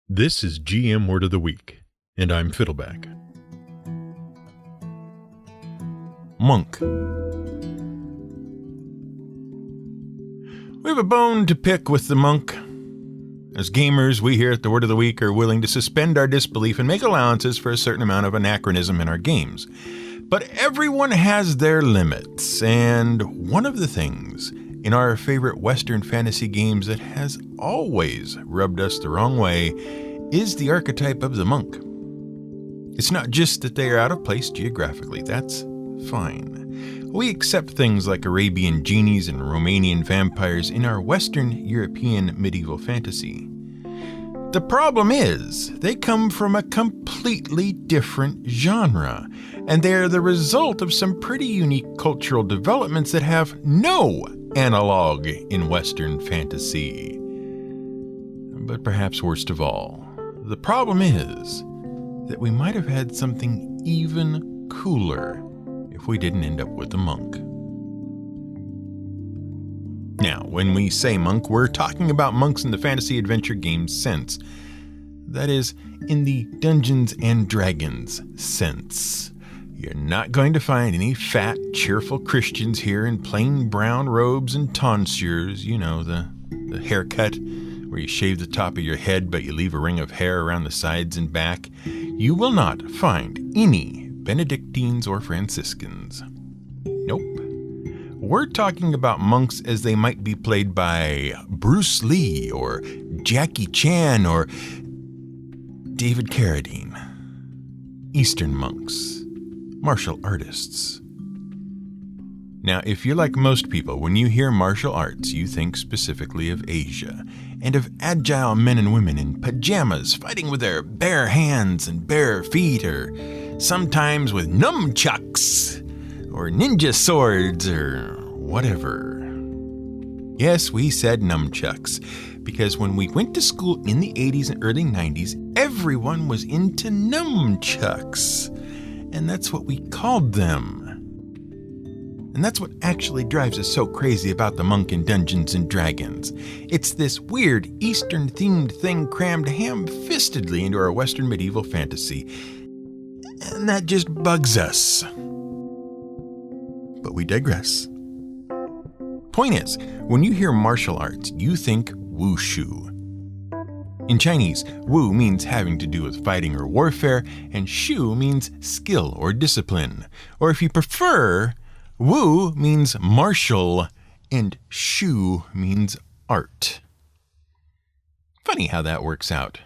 This is GM Word of the Week, and I'm Fiddleback. Monk. We have a bone to pick with the monk. As gamers, we here at the Word of the Week are willing to suspend our disbelief and make allowances for a certain amount of anachronism in our games. But everyone has their limits, and one of the things in our favorite Western fantasy games that has always rubbed us the wrong way is the archetype of the monk. It's not just that they are out of place geographically, that's fine. We accept things like Arabian genies and Romanian vampires in our Western European medieval fantasy. The problem is, they come from a completely different genre, and they are the result of some pretty unique cultural developments that have no analog in Western fantasy. But perhaps worst of all, the problem is that we might have had something even cooler if we didn't end up with a monk. Now, when we say monk, we're talking about monks in the fantasy adventure game sense. That is, in the Dungeons and Dragons sense. You're not going to find any fat, cheerful Christians here in plain brown robes and tonsures, you know, the haircut where you shave the top of your head but you leave a ring of hair around the sides and back. You will not find any Benedictines or Franciscans. Nope. We're talking about monks as they might be played by Bruce Lee or Jackie Chan or David Carradine. Eastern monks. Martial artists. Now, if you're like most people, when you hear martial arts, you think specifically of Asia, and of agile men and women in pajamas fighting with their bare hands and bare feet, or sometimes with nunchucks, or ninja swords, or whatever. Yes, we said nunchucks, because when we went to school in the 80s and early 90s, everyone was into nunchucks. And that's what we called them. And that's what actually drives us so crazy about the monk in Dungeons and Dragons. It's this weird Eastern-themed thing crammed ham-fistedly into our Western medieval fantasy. And that just bugs us. But we digress. Point is, when you hear martial arts, you think wushu. In Chinese, wu means having to do with fighting or warfare, and shu means skill or discipline. Or if you prefer, wu means martial, and shu means art. Funny how that works out.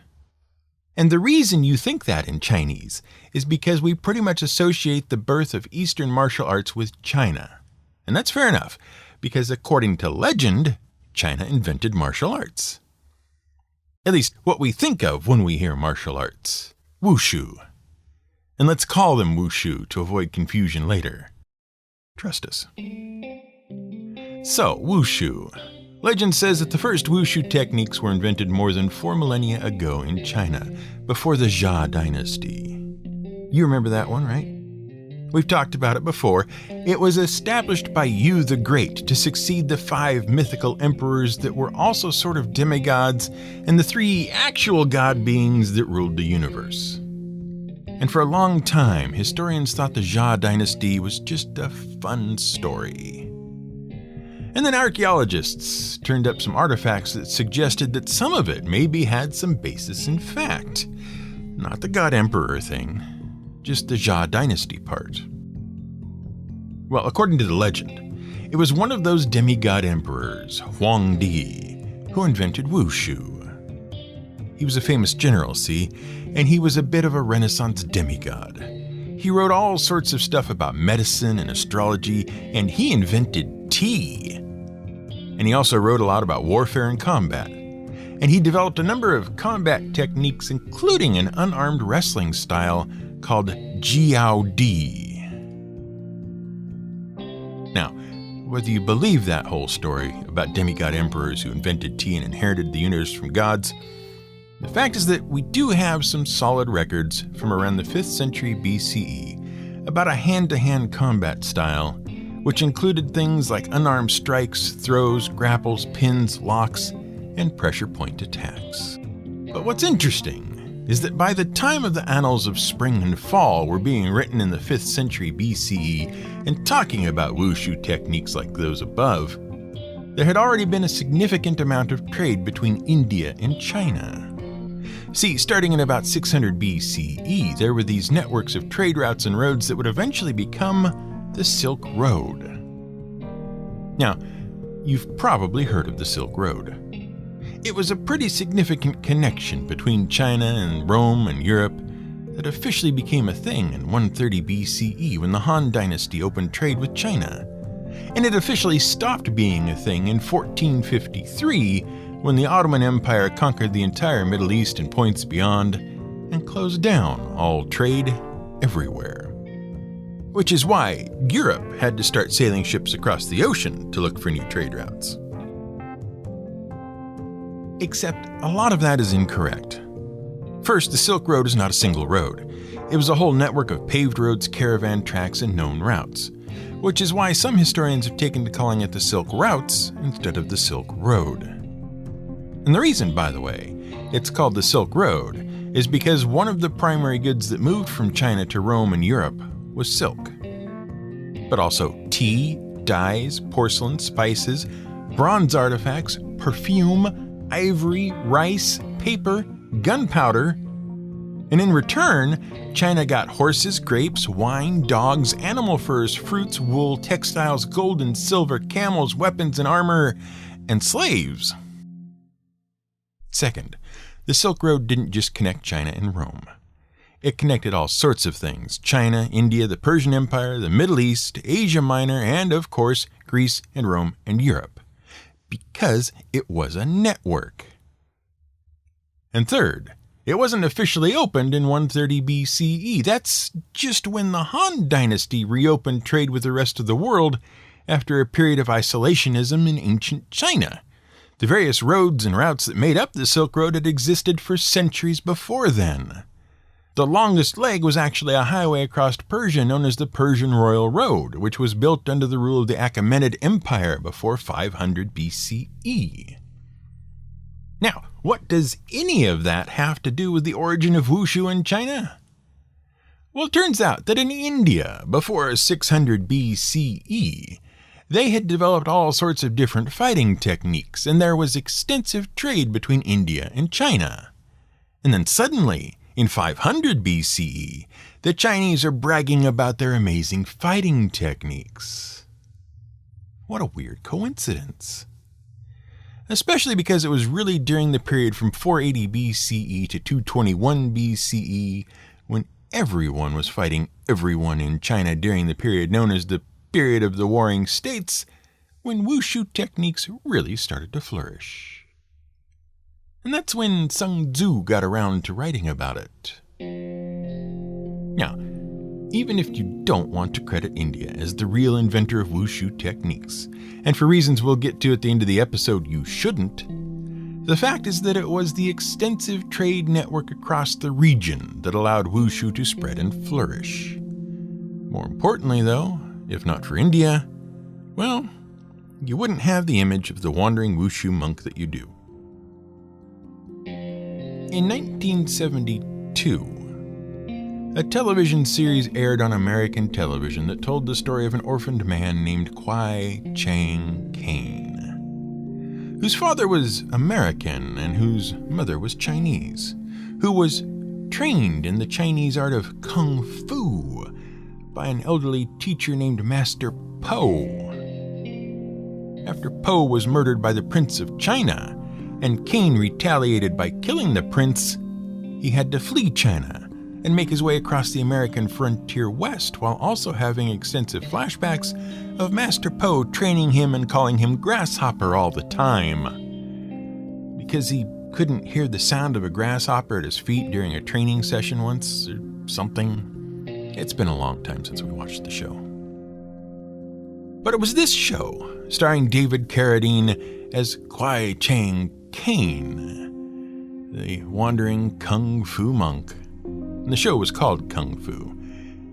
And the reason you think that in Chinese is because we pretty much associate the birth of Eastern martial arts with China. And that's fair enough, because according to legend, China invented martial arts. At least what we think of when we hear martial arts. Wushu. And let's call them wushu to avoid confusion later. Trust us. So, wushu. Legend says that the first wushu techniques were invented more than 4 millennia ago in China, before the Jia dynasty. You remember that one, right? We've talked about it before. It was established by Yu the Great to succeed the 5 mythical emperors that were also sort of demigods and the 3 actual god beings that ruled the universe. And for a long time, historians thought the Jia dynasty was just a fun story. And then archaeologists turned up some artifacts that suggested that some of it maybe had some basis in fact. Not the god emperor thing. Just the Jia dynasty part. Well, according to the legend, it was one of those demigod emperors, Huangdi, who invented wushu. He was a famous general, see, and he was a bit of a Renaissance demigod. He wrote all sorts of stuff about medicine and astrology, and he invented tea. And he also wrote a lot about warfare and combat. And he developed a number of combat techniques, including an unarmed wrestling style called Jiao Di. Now, whether you believe that whole story about demigod emperors who invented tea and inherited the universe from gods, the fact is that we do have some solid records from around the 5th century BCE about a hand-to-hand combat style, which included things like unarmed strikes, throws, grapples, pins, locks, and pressure point attacks. But what's interesting is that by the time of the annals of spring and fall were being written in the 5th century BCE and talking about wushu techniques like those above, there had already been a significant amount of trade between India and China. See, starting in about 600 BCE, there were these networks of trade routes and roads that would eventually become the Silk Road. Now, you've probably heard of the Silk Road. It was a pretty significant connection between China and Rome and Europe that officially became a thing in 130 BCE when the Han Dynasty opened trade with China. And it officially stopped being a thing in 1453 when the Ottoman Empire conquered the entire Middle East and points beyond and closed down all trade everywhere. Which is why Europe had to start sailing ships across the ocean to look for new trade routes. Except a lot of that is incorrect. First, the Silk Road is not a single road. It was a whole network of paved roads, caravan tracks, and known routes, which is why some historians have taken to calling it the Silk Routes instead of the Silk Road. And the reason, by the way, it's called the Silk Road is because one of the primary goods that moved from China to Rome and Europe was silk. But also tea, dyes, porcelain, spices, bronze artifacts, perfume, ivory, rice, paper, gunpowder, and in return, China got horses, grapes, wine, dogs, animal furs, fruits, wool, textiles, gold and silver, camels, weapons and armor, and slaves. Second, the Silk Road didn't just connect China and Rome. It connected all sorts of things: China, India, the Persian Empire, the Middle East, Asia Minor, and of course, Greece and Rome and Europe. Because it was a network. And third, it wasn't officially opened in 130 BCE. That's just when the Han Dynasty reopened trade with the rest of the world after a period of isolationism in ancient China. The various roads and routes that made up the Silk Road had existed for centuries before then. The longest leg was actually a highway across Persia known as the Persian Royal Road, which was built under the rule of the Achaemenid Empire before 500 BCE. Now, what does any of that have to do with the origin of wushu in China? Well, it turns out that in India, before 600 BCE, they had developed all sorts of different fighting techniques, and there was extensive trade between India and China. And then suddenly, in 500 BCE, the Chinese are bragging about their amazing fighting techniques. What a weird coincidence. Especially because it was really during the period from 480 BCE to 221 BCE when everyone was fighting everyone in China during the period known as the period of the Warring States, when wushu techniques really started to flourish. And that's when Sun Tzu got around to writing about it. Now, even if you don't want to credit India as the real inventor of wushu techniques, and for reasons we'll get to at the end of the episode you shouldn't, the fact is that it was the extensive trade network across the region that allowed wushu to spread and flourish. More importantly, though, if not for India, well, you wouldn't have the image of the wandering wushu monk that you do. In 1972, a television series aired on American television that told the story of an orphaned man named Kwai Chang Caine, whose father was American and whose mother was Chinese, who was trained in the Chinese art of Kung Fu by an elderly teacher named Master Po. After Po was murdered by the Prince of China, and Caine retaliated by killing the prince, he had to flee China and make his way across the American frontier west while also having extensive flashbacks of Master Po training him and calling him Grasshopper all the time. Because he couldn't hear the sound of a grasshopper at his feet during a training session once or something. It's been a long time since we watched the show. But it was this show, starring David Carradine as Kwai Chang Caine, the wandering Kung Fu monk. And the show was called Kung Fu.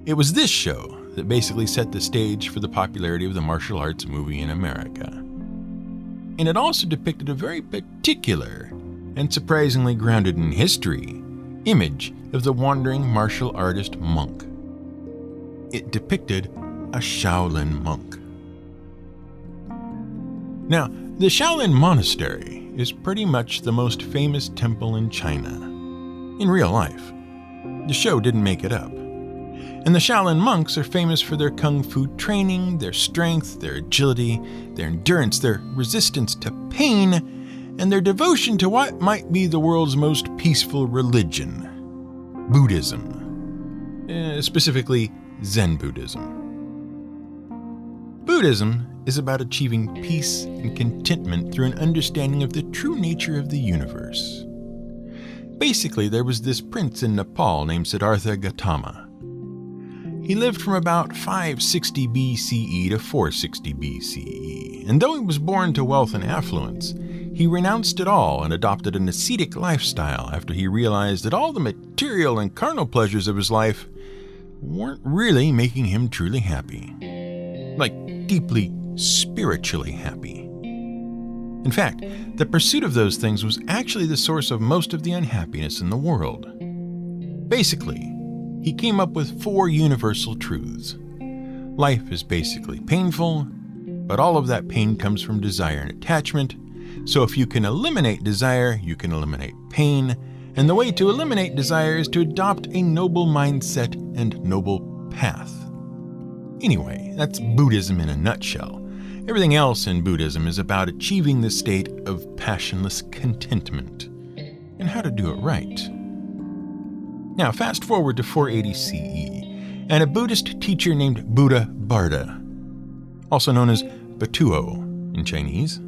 It was this show that basically set the stage for the popularity of the martial arts movie in America. And it also depicted a very particular and surprisingly grounded in history, image of the wandering martial artist monk. It depicted a Shaolin monk. Now, the Shaolin Monastery is pretty much the most famous temple in China. In real life. The show didn't make it up. And the Shaolin monks are famous for their kung fu training, their strength, their agility, their endurance, their resistance to pain, and their devotion to what might be the world's most peaceful religion, Buddhism. Specifically, Zen Buddhism. Buddhism is about achieving peace and contentment through an understanding of the true nature of the universe. Basically, there was this prince in Nepal named Siddhartha Gautama. He lived from about 560 BCE to 460 BCE, and though he was born to wealth and affluence, he renounced it all and adopted an ascetic lifestyle after he realized that all the material and carnal pleasures of his life weren't really making him truly happy. Like, deeply spiritually happy. In fact, the pursuit of those things was actually the source of most of the unhappiness in the world. Basically, he came up with 4 universal truths. Life is basically painful, but all of that pain comes from desire and attachment. So if you can eliminate desire, you can eliminate pain. And the way to eliminate desire is to adopt a noble mindset and noble path. Anyway, that's Buddhism in a nutshell. Everything else in Buddhism is about achieving the state of passionless contentment, and how to do it right. Now, fast forward to 480 CE, and a Buddhist teacher named Buddha Barda, also known as Batuo in Chinese.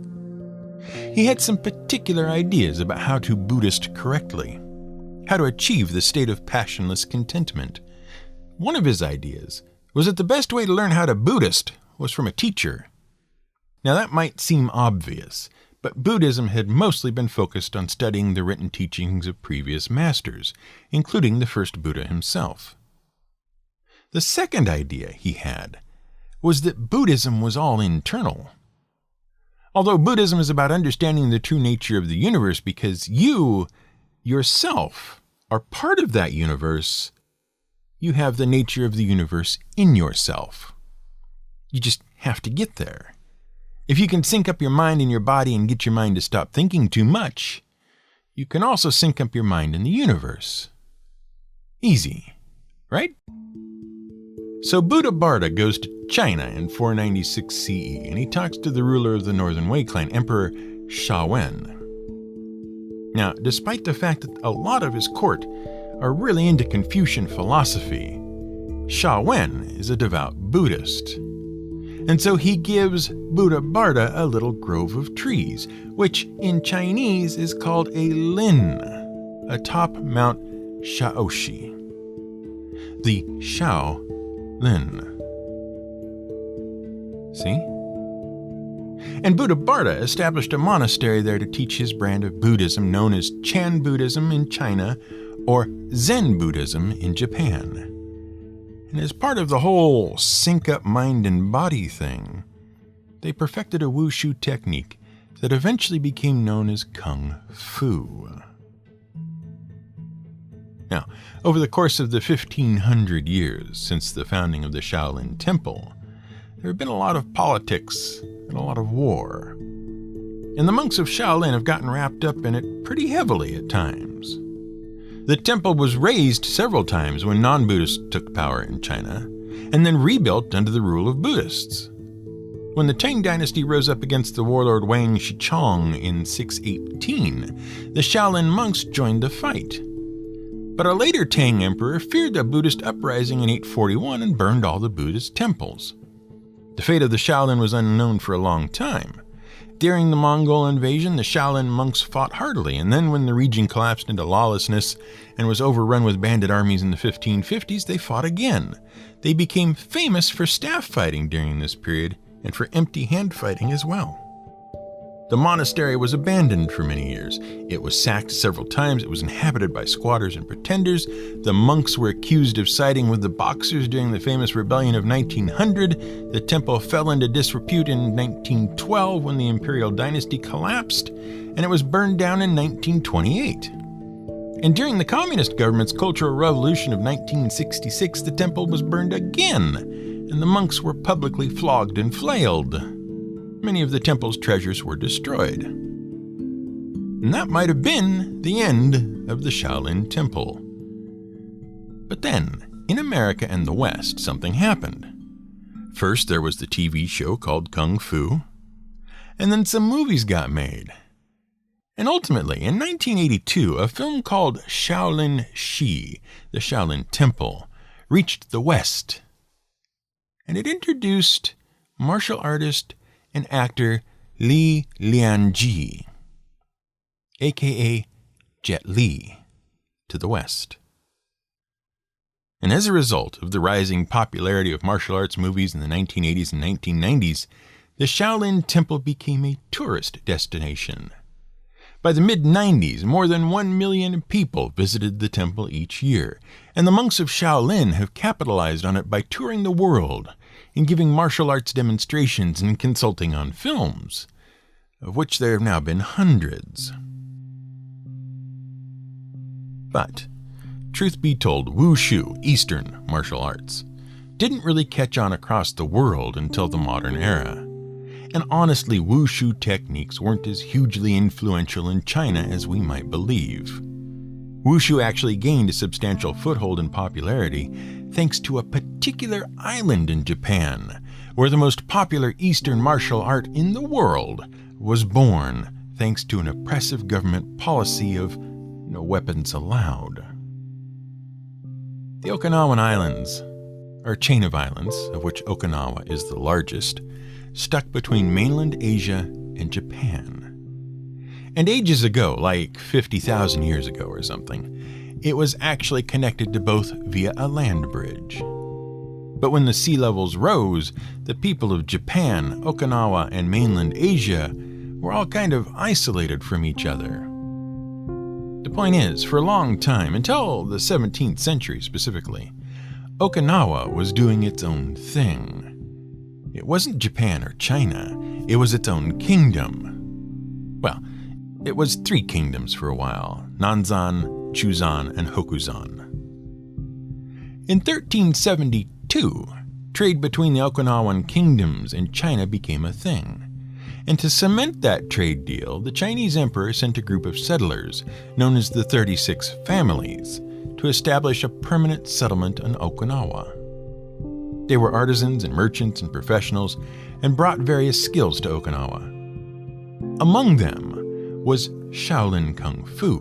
He had some particular ideas about how to Buddhist correctly, how to achieve the state of passionless contentment. One of his ideas was that the best way to learn how to Buddhist was from a teacher. Now that might seem obvious, but Buddhism had mostly been focused on studying the written teachings of previous masters, including the first Buddha himself. The second idea he had was that Buddhism was all internal. Although Buddhism is about understanding the true nature of the universe because you, yourself, are part of that universe, you have the nature of the universe in yourself. You just have to get there. If you can sync up your mind and your body and get your mind to stop thinking too much, you can also sync up your mind in the universe. Easy, right? So Buddha Barda goes to China in 496 CE, and he talks to the ruler of the Northern Wei clan, Emperor Sha Wen. Now, despite the fact that a lot of his court are really into Confucian philosophy, Sha Wen is a devout Buddhist. And so he gives Buddha Barda a little grove of trees, which in Chinese is called a lin, atop Mount Shaoxi. The Shao Lin. See? And Buddha Barda established a monastery there to teach his brand of Buddhism known as Chan Buddhism in China or Zen Buddhism in Japan. And as part of the whole sync up mind and body thing, they perfected a wushu technique that eventually became known as Kung Fu. Now, over the course of the 1500 years since the founding of the Shaolin Temple, there have been a lot of politics and a lot of war. And the monks of Shaolin have gotten wrapped up in it pretty heavily at times. The temple was razed several times when non-Buddhists took power in China, and then rebuilt under the rule of Buddhists. When the Tang dynasty rose up against the warlord Wang Shichong in 618, the Shaolin monks joined the fight. But a later Tang emperor feared a Buddhist uprising in 841 and burned all the Buddhist temples. The fate of the Shaolin was unknown for a long time. During the Mongol invasion, the Shaolin monks fought hardily, and then when the region collapsed into lawlessness and was overrun with bandit armies in the 1550s, they fought again. They became famous for staff fighting during this period, and for empty hand fighting as well. The monastery was abandoned for many years. It was sacked several times. It was inhabited by squatters and pretenders. The monks were accused of siding with the Boxers during the famous rebellion of 1900. The temple fell into disrepute in 1912 when the imperial dynasty collapsed, and it was burned down in 1928. And during the communist government's Cultural Revolution of 1966, the temple was burned again, and the monks were publicly flogged and flailed. Many of the temple's treasures were destroyed. And that might have been the end of the Shaolin Temple. But then, in America and the West, something happened. First, there was the TV show called Kung Fu, and then some movies got made. And ultimately, in 1982, a film called Shaolin Shi, the Shaolin Temple, reached the West. And it introduced martial artist and actor Li Lianji, aka Jet Li, to the West. And as a result of the rising popularity of martial arts movies in the 1980s and 1990s, the Shaolin Temple became a tourist destination. By the mid-90s, more than 1 million people visited the temple each year, and the monks of Shaolin have capitalized on it by touring the world and giving martial arts demonstrations and consulting on films, of which there have now been hundreds. But, truth be told, Wushu, Eastern martial arts, didn't really catch on across the world until the modern era. And honestly, Wushu techniques weren't as hugely influential in China as we might believe. Wushu actually gained a substantial foothold in popularity thanks to a particular island in Japan, where the most popular Eastern martial art in the world was born thanks to an oppressive government policy of no weapons allowed. The Okinawan Islands are a chain of islands, of which Okinawa is the largest, stuck between mainland Asia and Japan. And ages ago, like 50,000 years ago or something, it was actually connected to both via a land bridge. But when the sea levels rose, the people of Japan, Okinawa, and mainland Asia were all kind of isolated from each other. The point is, for a long time, until the 17th century specifically, Okinawa was doing its own thing. It wasn't Japan or China, it was its own kingdom. Well, it was 3 kingdoms for a while: Nanzan, Chuzan, and Hokuzan. In 1372, trade between the Okinawan kingdoms and China became a thing. And to cement that trade deal, the Chinese emperor sent a group of settlers, known as the 36 Families, to establish a permanent settlement on Okinawa. They were artisans and merchants and professionals and brought various skills to Okinawa. Among them was Shaolin Kung Fu.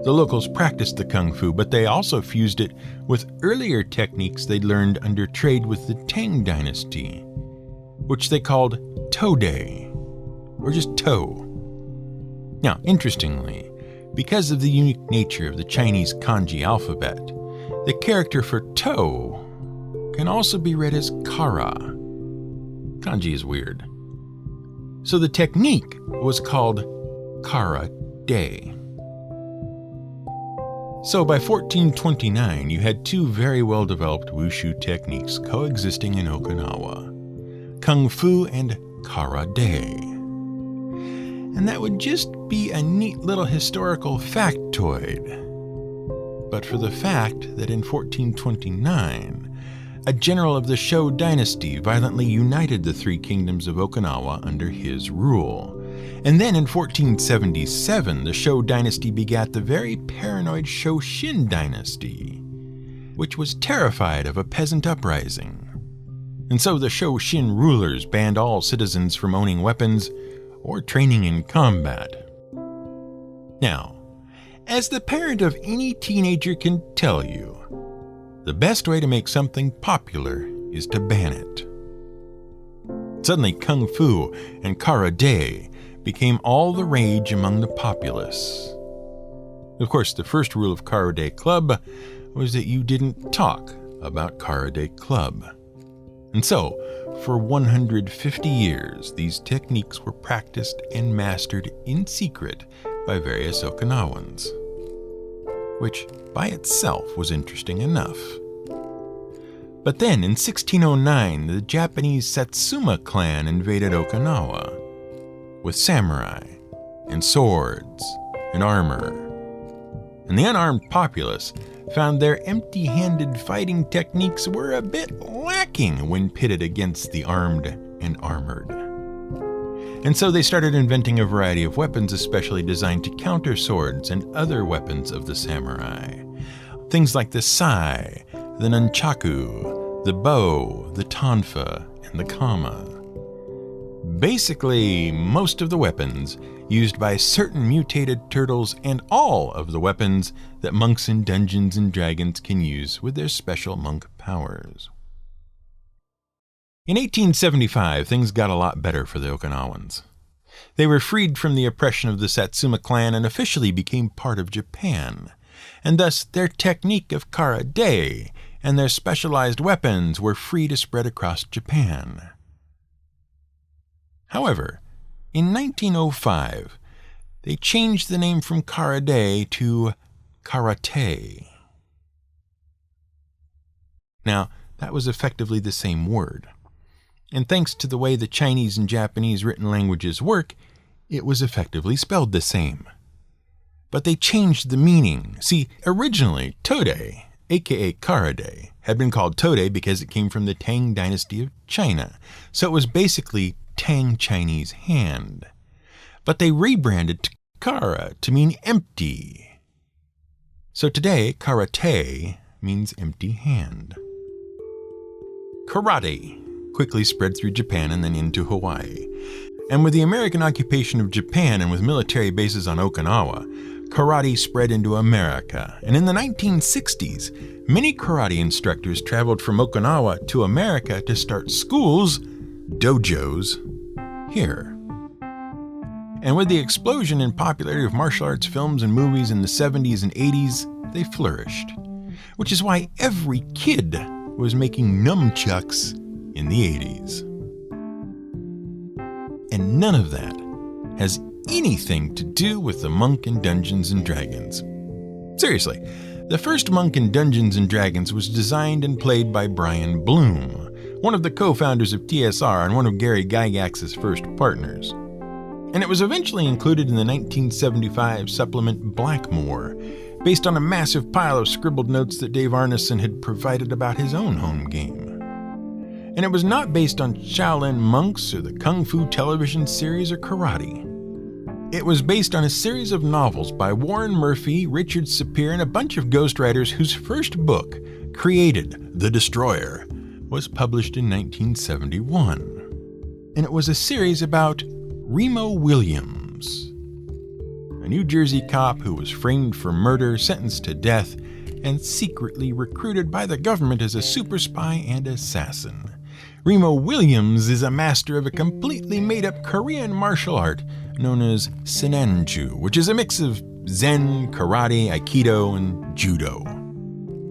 The locals practiced the Kung Fu, but they also fused it with earlier techniques they'd learned under trade with the Tang Dynasty, which they called Tode, or just To. Now, interestingly, because of the unique nature of the Chinese kanji alphabet, the character for To can also be read as Kara. Kanji is weird. So the technique was called Carradine. So by 1429, you had 2 very well-developed Wushu techniques coexisting in Okinawa: Kung Fu and Carradine. And that would just be a neat little historical factoid. But for the fact that in 1429, a general of the Shou dynasty violently united the 3 kingdoms of Okinawa under his rule. And then in 1477, the Shou dynasty begat the very paranoid Shoshin dynasty, which was terrified of a peasant uprising. And so the Shoshin rulers banned all citizens from owning weapons or training in combat. Now, as the parent of any teenager can tell you, the best way to make something popular is to ban it. Suddenly, Kung Fu and Carradine became all the rage among the populace. Of course, the first rule of Carradine Club was that you didn't talk about Carradine Club. And so, for 150 years, these techniques were practiced and mastered in secret by various Okinawans, which by itself was interesting enough. But then, in 1609, the Japanese Satsuma clan invaded Okinawa with samurai and swords and armor. And the unarmed populace found their empty-handed fighting techniques were a bit lacking when pitted against the armed and armored. And so they started inventing a variety of weapons especially designed to counter swords and other weapons of the samurai. Things like the sai, the nunchaku, the bow, the tonfa, and the kama. Basically, most of the weapons used by certain mutated turtles and all of the weapons that monks in Dungeons and Dragons can use with their special monk powers. In 1875, things got a lot better for the Okinawans. They were freed from the oppression of the Satsuma clan and officially became part of Japan, and thus their technique of Carradine and their specialized weapons were free to spread across Japan. However, in 1905, they changed the name from Carradine to karate. Now, that was effectively the same word. And thanks to the way the Chinese and Japanese written languages work, it was effectively spelled the same. But they changed the meaning. See, originally, Tode, aka Carradine, had been called Tode because it came from the Tang dynasty of China, so it was basically Tang Chinese hand. But they rebranded to Kara to mean empty. So today, karate means empty hand. Karate quickly spread through Japan and then into Hawaii. And with the American occupation of Japan and with military bases on Okinawa, karate spread into America. And in the 1960s, many karate instructors traveled from Okinawa to America to start schools, dojos, here. And with the explosion in popularity of martial arts films and movies in the 70s and 80s, they flourished. Which is why every kid was making nunchucks in the 80s. And none of that has anything to do with the monk in Dungeons and Dragons. Seriously, the first monk in Dungeons and Dragons was designed and played by Brian Bloom, one of the co-founders of TSR and one of Gary Gygax's first partners. And it was eventually included in the 1975 supplement Blackmore, based on a massive pile of scribbled notes that Dave Arneson had provided about his own home game. And it was not based on Shaolin monks or the Kung Fu television series or karate. It was based on a series of novels by Warren Murphy, Richard Sapir, and a bunch of ghostwriters whose first book, Created, The Destroyer, was published in 1971. And it was a series about Remo Williams, a New Jersey cop who was framed for murder, sentenced to death, and secretly recruited by the government as a super spy and assassin. Remo Williams is a master of a completely made-up Korean martial art known as Sinanju, which is a mix of Zen, karate, aikido, and judo.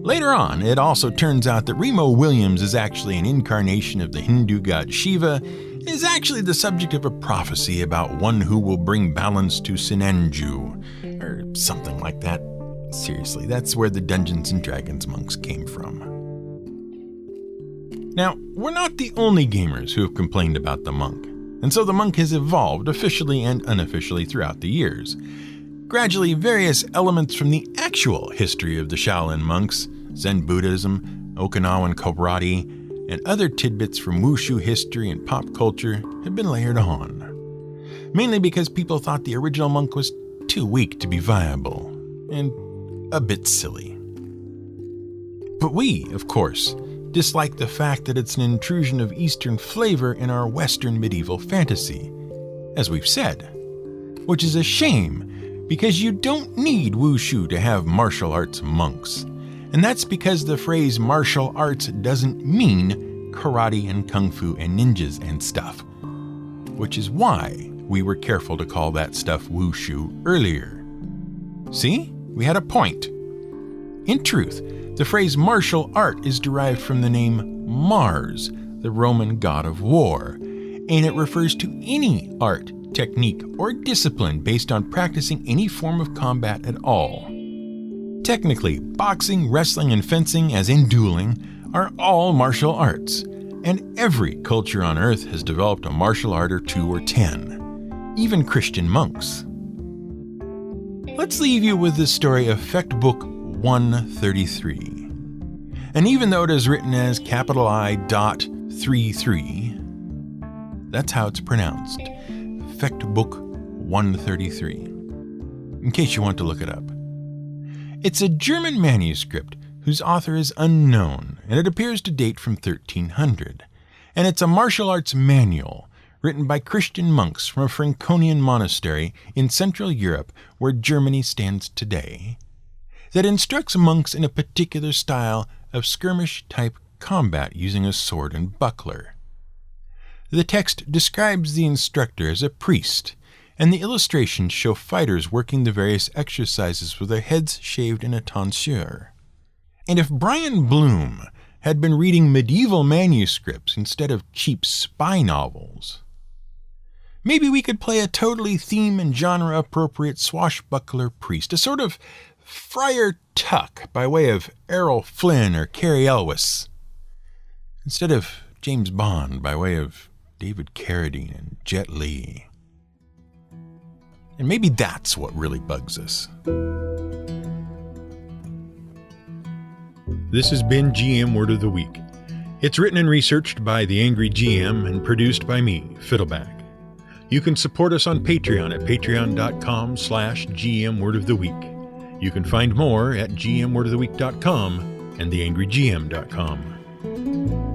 Later on, it also turns out that Remo Williams is actually an incarnation of the Hindu god Shiva, is actually the subject of a prophecy about one who will bring balance to Sinanju, or something like that. Seriously, that's where the Dungeons and Dragons monks came from. Now, we're not the only gamers who have complained about the monk, and so the monk has evolved officially and unofficially throughout the years. Gradually, various elements from the actual history of the Shaolin monks, Zen Buddhism, Okinawan karate, and other tidbits from wushu history and pop culture have been layered on. Mainly because people thought the original monk was too weak to be viable, and a bit silly. But we, of course, dislike the fact that it's an intrusion of Eastern flavor in our Western medieval fantasy, as we've said, which is a shame because you don't need wushu to have martial arts monks. And that's because the phrase martial arts doesn't mean karate and kung fu and ninjas and stuff, which is why we were careful to call that stuff wushu earlier. See? We had a point. In truth, the phrase martial art is derived from the name Mars, the Roman god of war, and it refers to any art, technique, or discipline based on practicing any form of combat at all. Technically, boxing, wrestling, and fencing, as in dueling, are all martial arts, and every culture on Earth has developed a martial art or 2 or 10, even Christian monks. Let's leave you with the story of Fecht Book 133. And even though it is written as capital I.33, that's how it's pronounced. Fecht Book 133. In case you want to look it up. It's a German manuscript whose author is unknown, and it appears to date from 1300. And it's a martial arts manual written by Christian monks from a Franconian monastery in Central Europe where Germany stands today, that instructs monks in a particular style of skirmish-type combat using a sword and buckler. The text describes the instructor as a priest, and the illustrations show fighters working the various exercises with their heads shaved in a tonsure. And if Brian Bloom had been reading medieval manuscripts instead of cheap spy novels, maybe we could play a totally theme and genre-appropriate swashbuckler priest, a sort of Friar Tuck by way of Errol Flynn or Cary Elwes, instead of James Bond by way of David Carradine and Jet Li. And maybe that's what really bugs us. This has been GM Word of the Week. It's written and researched by The Angry GM and produced by me, Fiddleback. You can support us on Patreon at patreon.com/GM Word of the Week. You can find more at gmwordoftheweek.com and theangrygm.com.